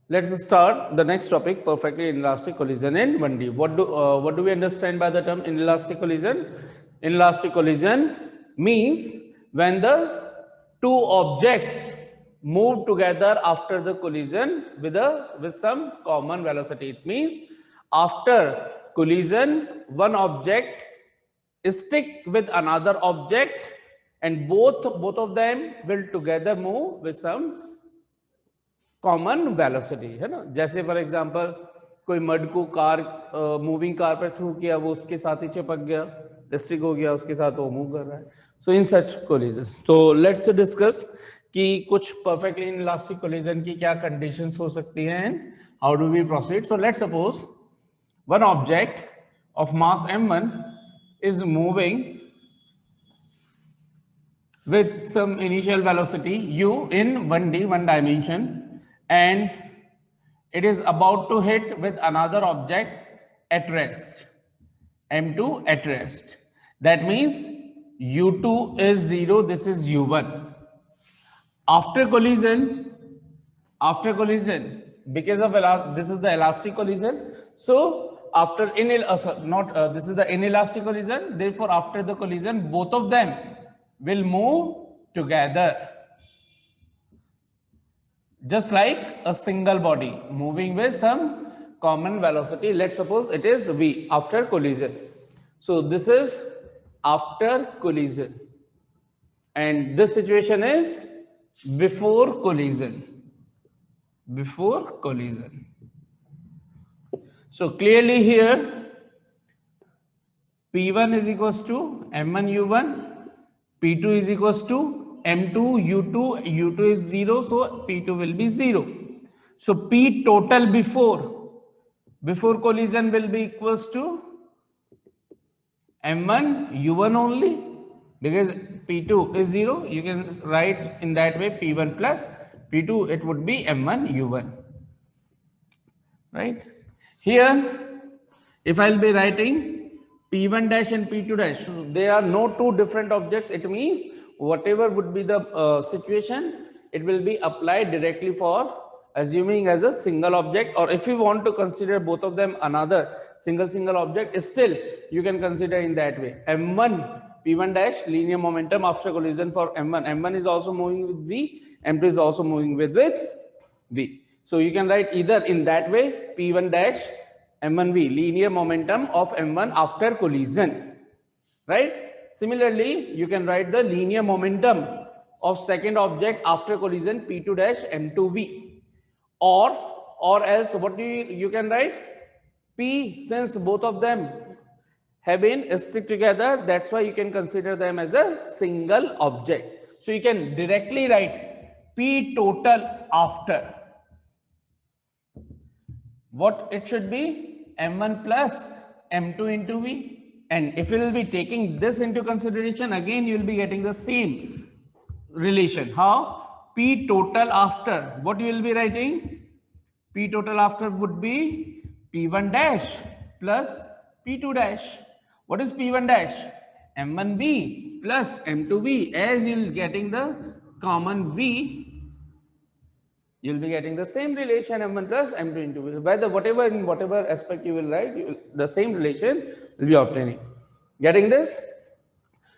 Let's start the next topic, perfectly inelastic collision in 1D. What do we understand by the term inelastic collision? Inelastic collision means when the two objects move together after the collision with some common velocity. It means after collision, one object stick with another object and both of them will together move with some common velocity है ना. जैसे for example कोई mud को car moving car पर through किया, वो उसके साथ ही चिपक गया, स्टिक हो गया, उसके साथ वो मूव कर रहा है. सो इन सच कोलिजन, तो लेट्स डिस्कस कि कुछ परफेक्टली इनलास्टिक कोलिजन की क्या कंडीशंस हो सकती हैं and how do we proceed. So let's suppose one object of mass m1 is moving with some initial velocity u in 1D, one dimension, and it is about to hit with another object at rest, m2 at rest. That means u2 is 0, this is u1. After collision, because of this is the elastic collision, so after this is the inelastic collision, therefore after the collision both of them will move together just like a single body moving with some common velocity. Let's suppose it is v after collision. So this is after collision and this situation is before collision. So clearly here P1 is equals to M1 U1, P2 is equals to M2 U2, U2 is 0, so P2 will be 0. So P total before collision will be equals to M1 U1 only, because P2 is 0. You can write in that way P1 plus P2, it would be M1 U1, right? Here if I'll be writing P1 dash and P2 dash, they are no two different objects. It means whatever would be the situation, it will be applied directly for assuming as a single object, or if you want to consider both of them another single object, still you can consider in that way. M1 P1 dash linear momentum after collision for M1 is also moving with V, M2 is also moving with V. So you can write either in that way P1 dash M1V linear momentum of M1 after collision, right? Similarly you can write the linear momentum of second object after collision P2 dash M2V, or else what do you can write P, since both of them have been stick together, that's why you can consider them as a single object. So you can directly write P total after, what it should be, M1 plus M2 into V. And if you will be taking this into consideration, again you will be getting the same relation. How? P total after, what you will be writing? P total after would be P1 dash plus P2 dash. What is P1 dash? M1V plus M2V. As you will getting the common V, you will be getting the same relation M1 plus M2 into V. Whether whatever aspect you will write, the same relation will be obtaining. Getting this?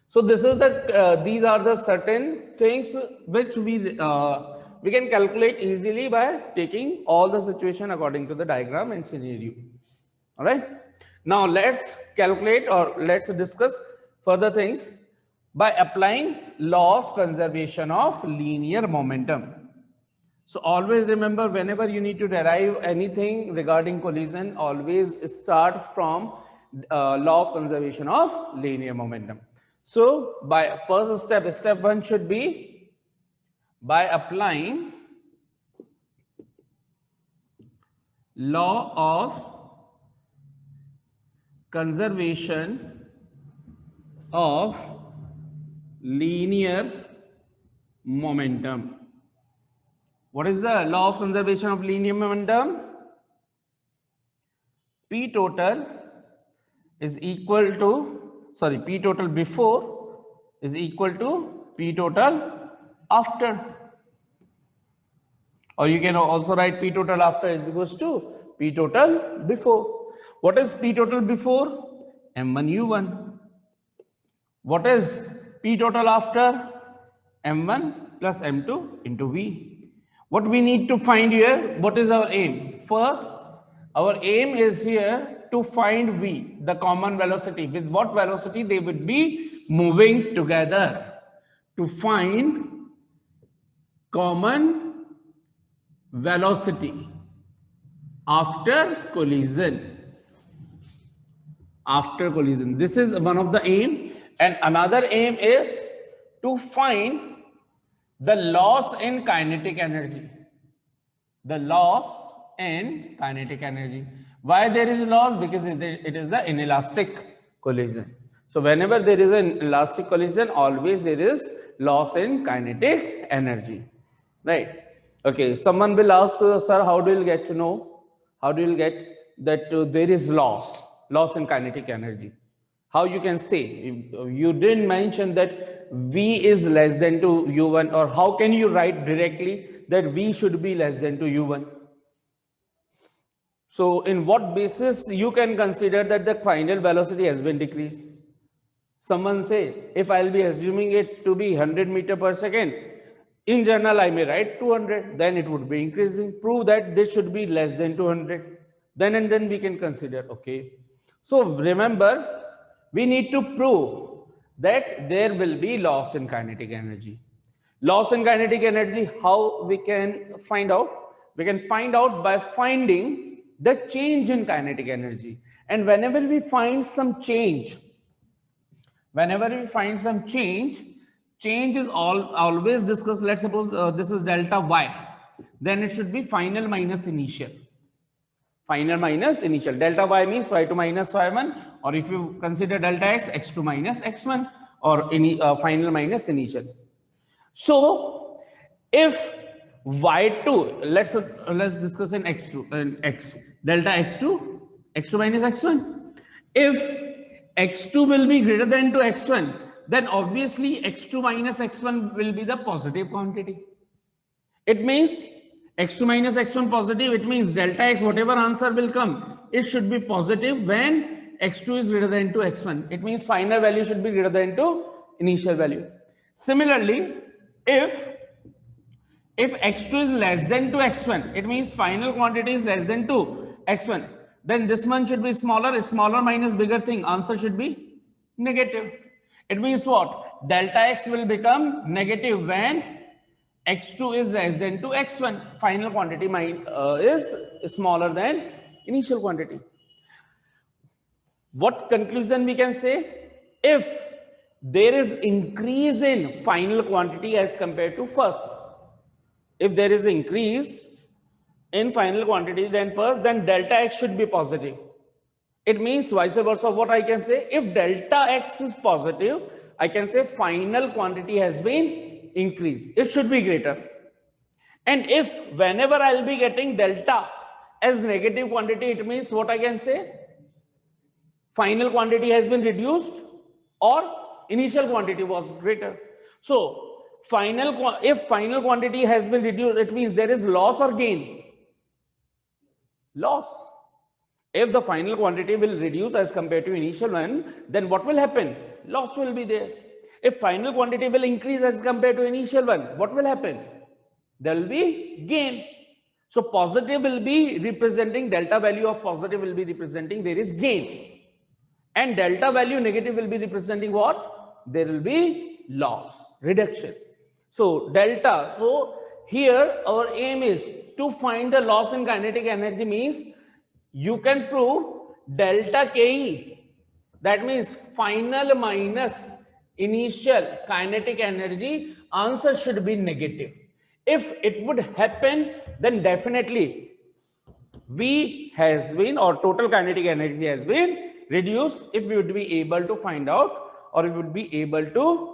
So this is the these are the certain things which we can calculate easily by taking all the situation according to the diagram and scenario. All right. Now let's calculate, or let's discuss further things by applying law of conservation of linear momentum. So always remember, whenever you need to derive anything regarding collision, always start from law of conservation of linear momentum. So by first step 1 should be by applying law of conservation of linear momentum. What is the law of conservation of linear momentum? P total is equal to, P total before is equal to P total after. Or you can also write P total after is equals to P total before. What is P total before? M1 U1. What is P total after? M1 plus M2 into V. What we need to find here, what is our aim? First, our aim is here to find V, the common velocity. With what velocity they would be moving together. To find common velocity after collision. After collision. This is one of the aim, and another aim is to find the loss in kinetic energy. The loss in kinetic energy. Why there is loss? Because it is the inelastic collision. So whenever there is an elastic collision, always there is loss in kinetic energy. Right? Okay, someone will ask, sir, how do you get to know? How do you get that there is loss in kinetic energy? How you can say? You didn't mention that V is less than to U1, or how can you write directly that V should be less than to U1? So in what basis you can consider that the final velocity has been decreased? Someone say, if I'll be assuming it to be 100 meter per second, in general I may write 200, then it would be increasing. Prove that this should be less than 200. Then and then we can consider, okay. So remember, we need to prove that there will be loss in kinetic energy. Loss in kinetic energy, how we can find out? We can find out by finding the change in kinetic energy. And whenever we find some change, change is always discussed. Let's suppose this is delta y, then it should be final minus initial. Final minus initial. Delta y means y2 minus y1, or if you consider delta x, x2 minus x1, or any final minus initial. So if y2, let's discuss in x2 and x, delta x2, x2 minus x1. If x2 will be greater than to x1, then obviously x2 minus x1 will be the positive quantity. It means x2 minus x1 positive, it means delta x, whatever answer will come, it should be positive when x2 is greater than to x1. It means final value should be greater than to initial value. Similarly, if x2 is less than to x1, it means final quantity is less than to x1, then this one should be smaller minus bigger thing, answer should be negative. It means what? Delta x will become negative when x2 is less than to x1. Final quantity is smaller than initial quantity. What conclusion we can say? If there is increase in final quantity as compared to first, if there is increase in final quantity than first, then delta x should be positive. It means vice versa. What I can say, if delta x is positive, I can say final quantity has been increased. It should be greater. And if whenever I'll be getting delta as negative quantity, it means what I can say, final quantity has been reduced or initial quantity was greater. So if final quantity has been reduced, it means there is loss or gain? Loss. If the final quantity will reduce as compared to initial one, then what will happen? Loss will be there. If final quantity will increase as compared to initial one, what will happen? There will be gain. So positive will be representing, delta value of positive will be representing there is gain. And delta value negative will be representing what? There will be loss, reduction. So delta, so here our aim is to find the loss in kinetic energy, means you can prove delta Ke, that means final minus initial kinetic energy, answer should be negative. If it would happen, then definitely V has been, or total kinetic energy has been reduced, if we would be able to find out, or we would be able to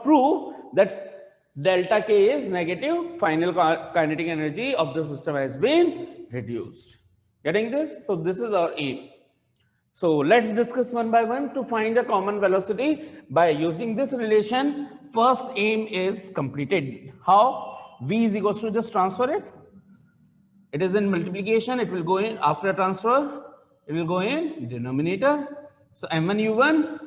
prove that delta K is negative, final kinetic energy of the system has been reduced. Getting this? So this is our aim. So let's discuss one by one to find the common velocity by using this relation. First aim is completed. How? V is equals to, just transfer it. It is in multiplication, it will go in after transfer, it will go in denominator. So M1 U1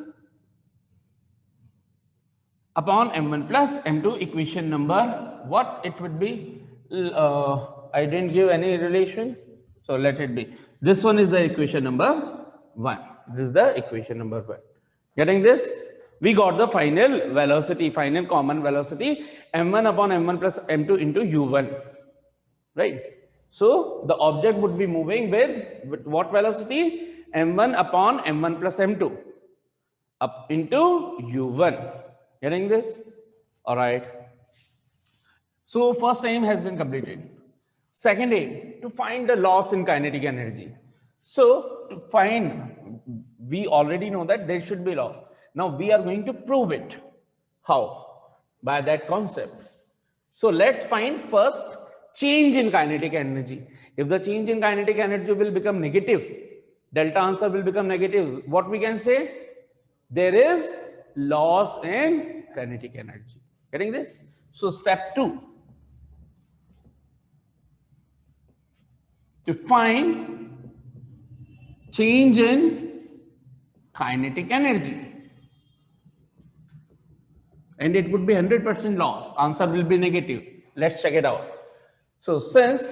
upon M1 plus M2, equation number, what it would be? I didn't give any relation, so let it be. This one is the equation number 1. This is the equation number 1. Getting this? We got the final velocity, final common velocity, M1 upon M1 plus M2 into U1, right? So the object would be moving with what velocity? M1 upon M1 plus M2 up into U1. Getting this? All right. So first aim has been completed. Second aim, to find the loss in kinetic energy. So to find, we already know that there should be loss. Now we are going to prove it. How? By that concept. So let's find first change in kinetic energy. If the change in kinetic energy will become negative, delta answer will become negative. What we can say? There is loss in kinetic energy. Getting this? So step 2. To find change in kinetic energy. And it would be 100% loss. Answer will be negative. Let's check it out. So since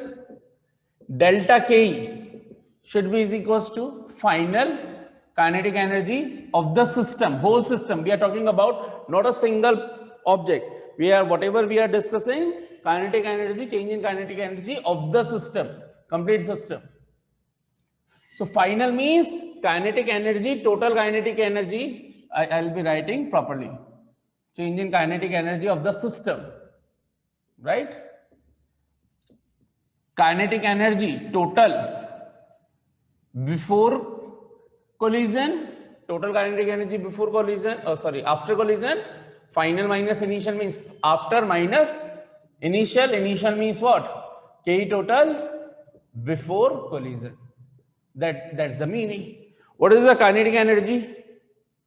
delta K should be is equals to final kinetic energy of the system, whole system. We are talking about not a single object. We are, whatever we are discussing, kinetic energy, change in kinetic energy of the system, complete system. So final means kinetic energy, total kinetic energy. I'll be writing properly. Change in kinetic energy of the system, right? Kinetic energy total before collision, total kinetic energy before collision, after collision. Final minus initial means after minus initial. Initial means what? K total before collision. That's the meaning. What is the kinetic energy?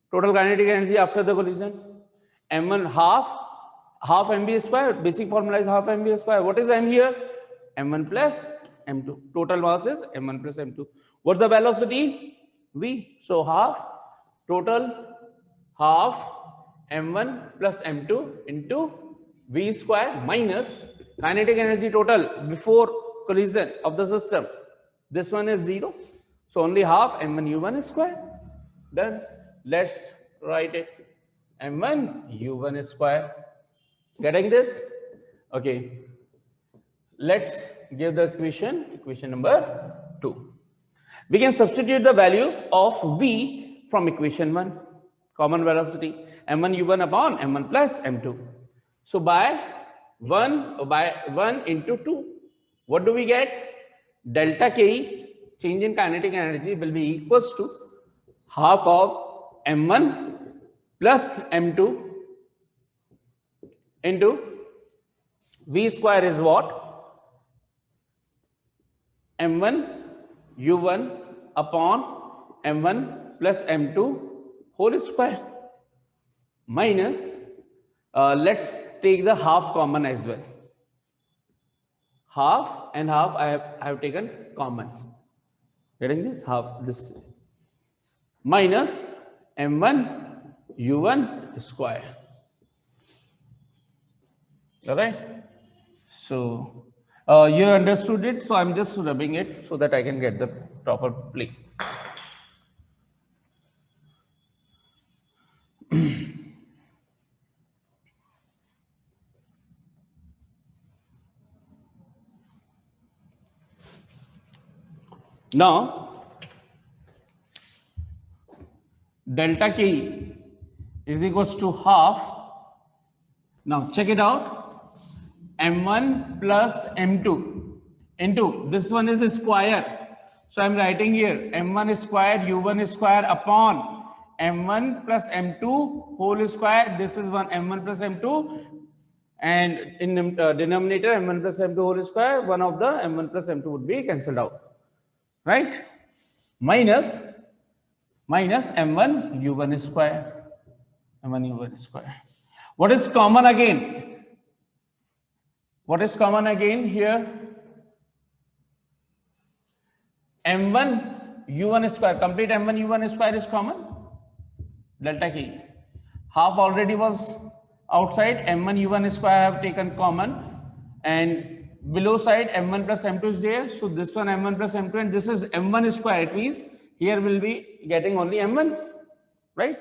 Total kinetic energy after the collision. M1 half mv square. Basic formula is half mv square. What is m here? M1 plus M2. Total mass is M1 plus M2. What's the velocity? V. So half total, half M1 plus M2 into V square minus kinetic energy total before collision of the system. This one is 0. So only half M1 U1 square. Then let's write it. M1 U1 square. Getting this? Okay. Let's give the equation number 2. We can substitute the value of V from equation 1, common velocity, M1 U1 upon M1 plus M2. So by 1 into 2, what do we get? Delta K, change in kinetic energy, will be equals to half of M1 plus M2 into V square is what? M1 U1 upon M1 plus M2 whole square minus, let's take the half common as well. Half and half I have taken common. Getting this? Half this minus M1 U1 square. All right. So you understood it. So I'm just rubbing it so that I can get the proper play. Now, delta K is equals to half. Now, check it out. M1 plus M2 into, this one is a square. So, I'm writing here M1 square U1 square upon M1 plus M2 whole square. This is one M1 plus M2. And in the denominator M1 plus M2 whole square, one of the M1 plus M2 would be cancelled out. Right? Minus M1 U1 square. M1 U1 square. What is common again? What is common again here? m1 u1 square, complete m1 u1 square is common. Delta K. Half already was outside, m1 u1 square I have taken common, and below side m1 plus m2 is there. So this one m1 plus m2, and this is m1 square. It means here we'll be getting only m1, right?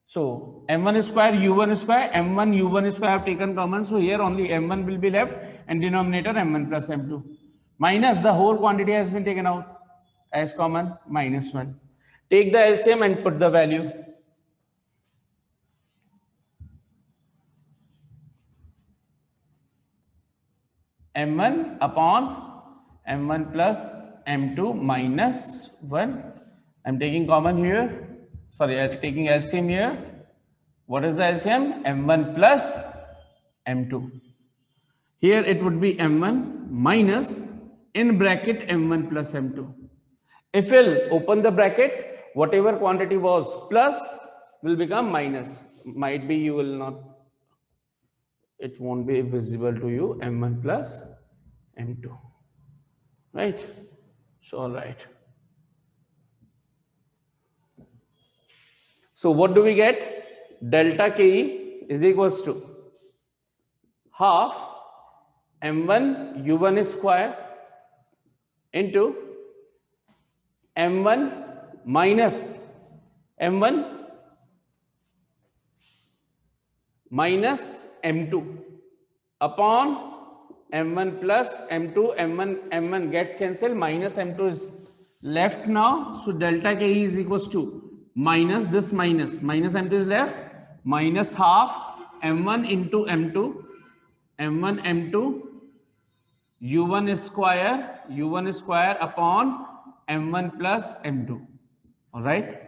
So m1 square u1 square, m1 u1 square I have taken common. So here only m1 will be left, and denominator m1 plus m2. Minus the whole quantity has been taken out as common, -1. Take the LCM and put the value. m1 upon m1 plus m2 minus 1. I'm taking common here. Sorry, I'm taking LCM here. What is the LCM? m1 plus m2. Here it would be m1 minus in bracket m1 plus m2. If we'll open the bracket, whatever quantity was plus will become minus. Might be you will not, it won't be visible to you, m1 plus m2, right? So all right. So what do we get? Delta Ke is equals to half m1 u1 square into m1 minus m1 minus m2 upon m1 plus m2. m1 gets cancelled, minus m2 is left now. So delta Ke is equals to minus this minus m2 is left, minus half m1 into m2, m1 m2 u1 square upon m1 plus m2. All right,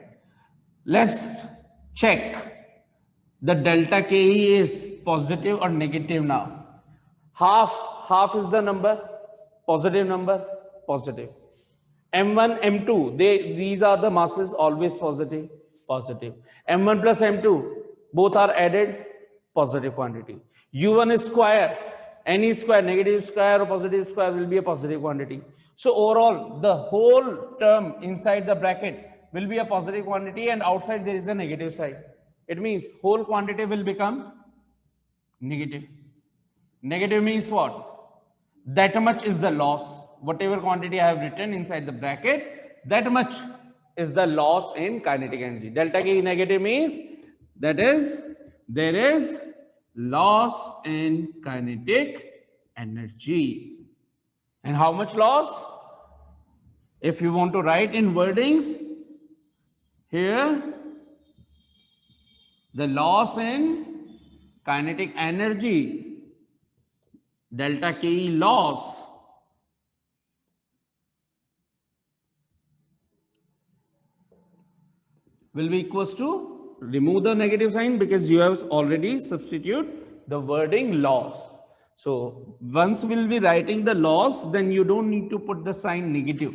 let's check the delta Ke is positive or negative now. Half is the number, positive number, positive. m1 m2, these are the masses, always positive. m1 plus m2, both are added, positive quantity. u1 square, any square, negative square or positive square will be a positive quantity. So overall, the whole term inside the bracket will be a positive quantity, and outside there is a negative side. It means whole quantity will become negative. Negative means what? That much is the loss. Whatever quantity I have written inside the bracket, that much is the loss in kinetic energy. Delta K negative means that is there is loss in kinetic energy. And how much loss? If you want to write in wordings, here the loss in kinetic energy, delta Ke loss, will be equals to, remove the negative sign because you have already substituted the wording loss. So once we'll be writing the loss, then you don't need to put the sign negative.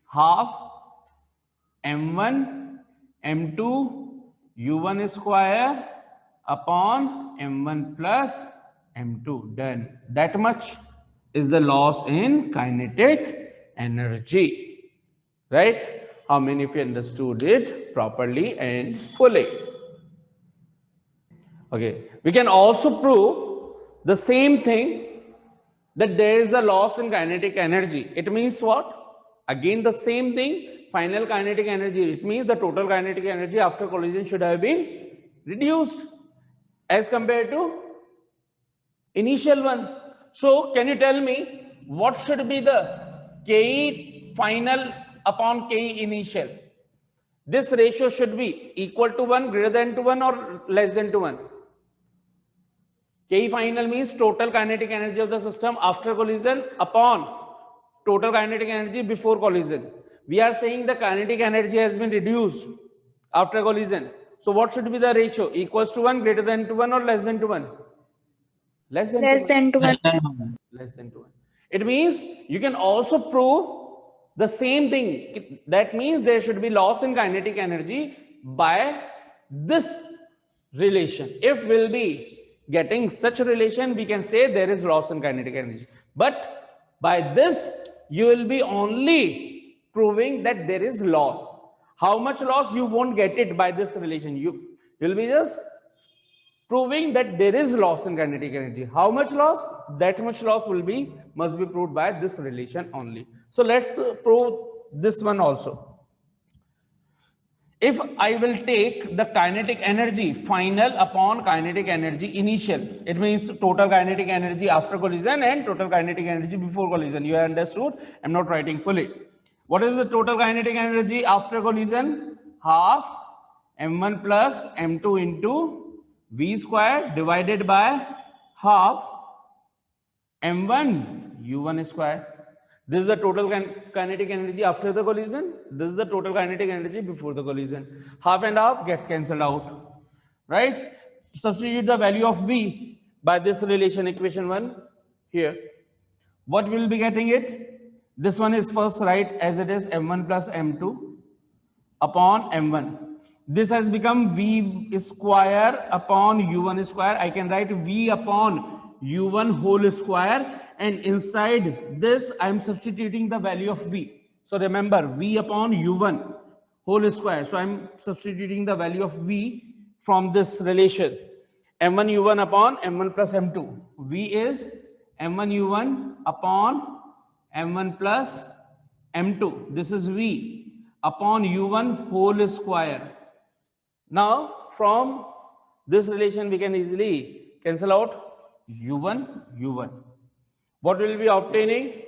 Half m1 m2 u1 square upon m1 plus m2, done. That much is the loss in kinetic energy, right? How many of you understood it properly and fully? Okay, we can also prove the same thing, that there is a loss in kinetic energy. It means what? Again the same thing, final kinetic energy. It means the total kinetic energy after collision should have been reduced as compared to initial one. So can you tell me what should be the Ke final upon Ke initial? This ratio should be equal to 1, greater than to 1 or less than to 1. Ke final means total kinetic energy of the system after collision upon total kinetic energy before collision. We are saying the kinetic energy has been reduced after collision. So what should be the ratio? Equals to 1, greater than to 1 or less than to 1? Less than to 1. Less than to 1. It means you can also prove the same thing. That means there should be loss in kinetic energy by this relation. If will be getting such a relation, we can say there is loss in kinetic energy. But by this, you will be only proving that there is loss. How much loss? You won't get it by this relation. You will be just proving that there is loss in kinetic energy. How much loss? That much loss must be proved by this relation only. So let's prove this one also. If I will take the kinetic energy final upon kinetic energy initial, it means total kinetic energy after collision and total kinetic energy before collision. You have understood? I'm not writing fully. What is the total kinetic energy after collision? Half m1 plus m2 into v square divided by half m1 u1 square. This is the total kinetic energy after the collision. This is the total kinetic energy before the collision. Half and half gets cancelled out, right? Substitute the value of V by this relation, equation 1 here. What will be getting it? This one is first right as it is m1 plus m2 upon m1. This has become V square upon u1 square. I can write V upon u1 whole square, and inside this I am substituting the value of V. So remember, V upon u1 whole square. So I am substituting the value of V from this relation. m1 u1 upon m1 plus m2. V is m1 u1 upon m1 plus m2. This is V upon u1 whole square. Now from this relation we can easily cancel out u1. What will be obtaining?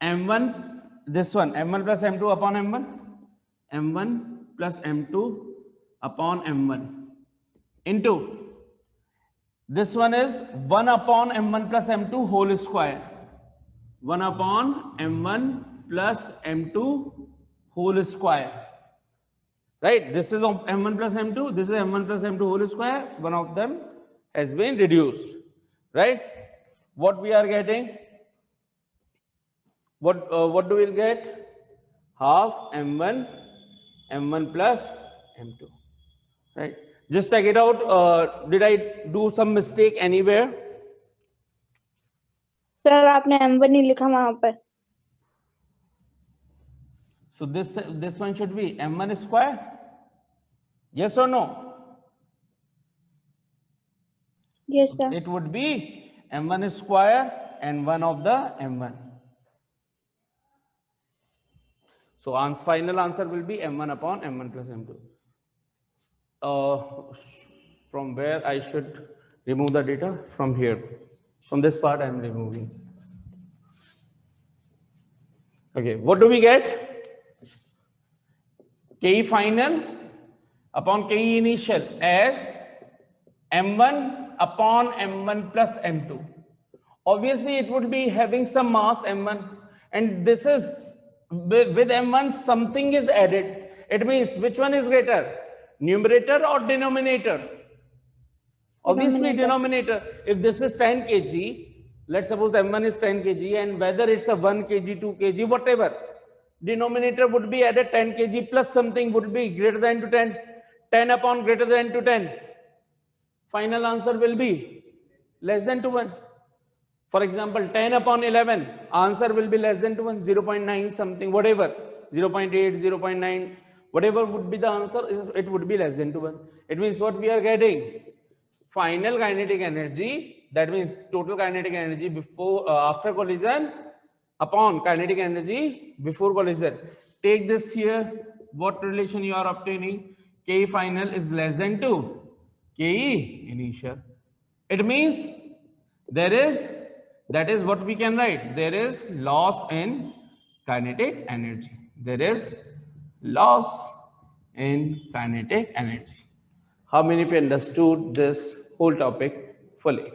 m1, this one, m1 plus m2 upon m1 plus m2 upon m1 into this one is 1 upon m1 plus m2 whole square. 1 upon m1 plus m2 whole square. Right, this is m1 plus m2, this is m1 plus m2 whole square. One of them has been reduced. Right? What we are getting? What do we get? Half m1 plus m2. Right? Just check it out. Did I do some mistake anywhere? Sir आपने m1 नहीं लिखा वहां पर. So this one should be m1 square. Yes or no? Yes, sir. It would be m1 square and 1 of the m1. So final answer will be m1 upon m1 plus m2. From where I should remove the data? From here. From this part I am removing. Okay, what do we get? Ke final upon Ke initial as m1 upon m1 plus m2. Obviously, it would be having some mass m1, and this is with m1 something is added. It means which one is greater, numerator or denominator? Obviously, denominator. If this is 10 kg, let's suppose m1 is 10 kg, and whether it's a 1 kg, 2 kg, whatever, denominator would be added 10 kg plus something would be greater than to 10. 10 upon greater than to 10. Final answer will be less than to 1. For example, 10 upon 11, answer will be less than to 1, 0.9 something, whatever, 0.8, 0.9, whatever would be the answer, it would be less than to 1. It means what we are getting? Final kinetic energy, that means total kinetic energy before, after collision upon kinetic energy before collision. Take this here, what relation you are obtaining? Ke final is less than to Ke initial. It means there is, that is what we can write, there is loss in kinetic energy. There is loss in kinetic energy. How many of you understood this whole topic fully?